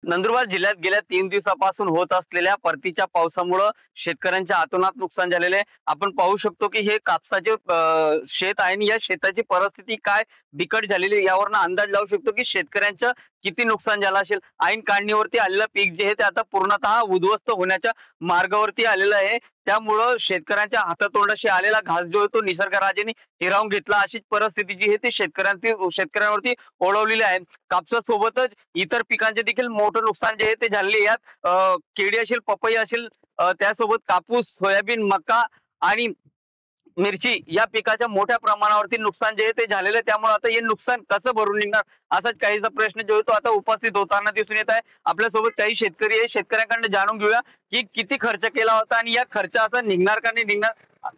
नंदुरबार जिल्ह्यात गेल्या 3 दिवसापासून होत असलेल्या परतीच्या पावसामुळे शेतकऱ्यांच्या अतोनात नुकसान झालेले आहे. आपण पाहू शकतो की हे कापसाचे शेत आहे आणि या शेताची परिस्थिती काय बिकट झालेली आहे यावरून अंदाज लावू शकतो की शेतकऱ्यांचं किती नुकसान झालं असेल. ऐन काढणीवरती आलेलं पीक जे आहे ते आता पूर्णतः उद्ध्वस्त होण्याच्या मार्गावरती आलेलं आहे. त्यामुळं शेतकऱ्यांच्या हातातोंडाशी आलेला घास जो आहे तो निसर्गराजाने हिरावून घेतला अशीच परिस्थिती जी आहे ती शेतकऱ्यांवरती ओढवलेली आहे. कापसासोबतच इतर पिकांचे देखील मोठं नुकसान जे आहे ते झालेले यात केळी असेल, पपई असेल, त्यासोबत कापूस, सोयाबीन, मका आणि मिरची या पिकाच्या मोठ्या प्रमाणावरती नुकसान जे आहे ते झालेलं आहे. त्यामुळे आता हे नुकसान कसं भरून निघणार असाच काहीसा प्रश्न जो आहे तो आता उपस्थित होताना दिसून येत आहे. आपल्यासोबत काही शेतकरी आहे, शेतकऱ्यांकडून जाणून घेऊया की किती खर्च केला होता आणि या खर्च आता निघणार का नाही निघणार.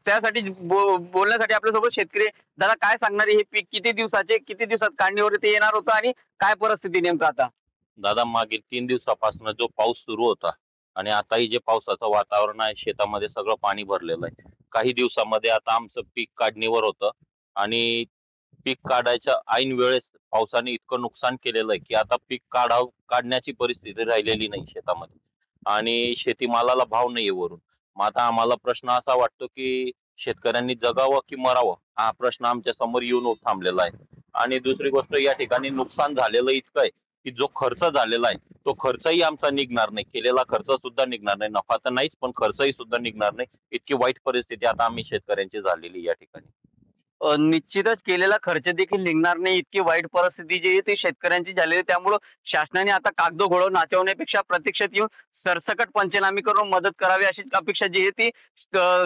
त्यासाठी बोलण्यासाठी आपल्यासोबत शेतकरी आहे. दादा काय सांगणार हे पीक किती दिवसात काढणीवरती येणार होतं आणि काय परिस्थिती नेमकं आता? दादा, मागील 3 दिवसापासून जो पाऊस सुरू होता आणि आताही जे पावसाचं वातावरण आहे, शेतामध्ये सगळं पाणी भरलेलं आहे. काही दिवसामध्ये आता आमचं पीक काढणीवर होतं आणि पीक काढायच्या ऐन वेळेस पावसाने इतकं नुकसान केलेलं आहे की आता पीक काढण्याची परिस्थिती राहिलेली नाही शेतामध्ये आणि शेतीमालाला भाव नाहीये वरून. मग आता आम्हाला प्रश्न असा वाटतो की शेतकऱ्यांनी जगावं की मरावं, हा प्रश्न आमच्या समोर येऊन थांबलेला आहे. आणि दुसरी गोष्ट, या ठिकाणी नुकसान झालेलं इतकं आहे की जो खर्च झालेला आहे तो खर्चही आमचा निघणार नाही, केलेला खर्च सुद्धा निघणार नाही. नफा तर नाहीच, पण खर्चही सुद्धा निघणार नाही. इतकी वाईट परिस्थिती आता आम्ही शेतकऱ्यांची झालेली या ठिकाणी. निश्चितच केलेला खर्च देखील निघणार नाही इतकी वाईट परिस्थिती जी आहे ती शेतकऱ्यांची झालेली आहे. त्यामुळं शासनाने आता कागदो घोडो नाचवण्यापेक्षा प्रत्यक्षात येऊन सरसकट पंचनामे करून मदत करावी अशी अपेक्षा जी आहे ती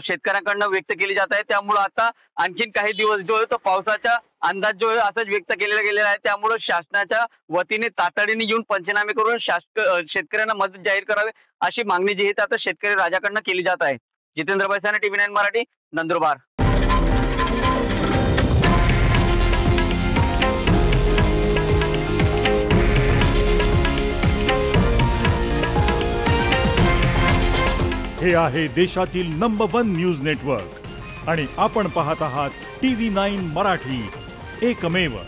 शेतकऱ्यांकडून व्यक्त केली जात आहे. त्यामुळं आता आणखीन काही दिवस जो आहे तो पावसाचा अंदाज जो आहे असाच व्यक्त केलेला गेलेला आहे. त्यामुळं शासनाच्या वतीने तातडीने येऊन पंचनामे करून शेतकऱ्यांना मदत जाहीर करावी अशी मागणी जी आहे ती आता शेतकरी राजाकडनं केली जात आहे. जितेंद्र बैसाने, TV9 मराठी, नंदुरबार. हे आहे देशातील नंबर 1 न्यूज नेटवर्क आणि आपण पाहत आहात TV9 मराठी, एकमेव.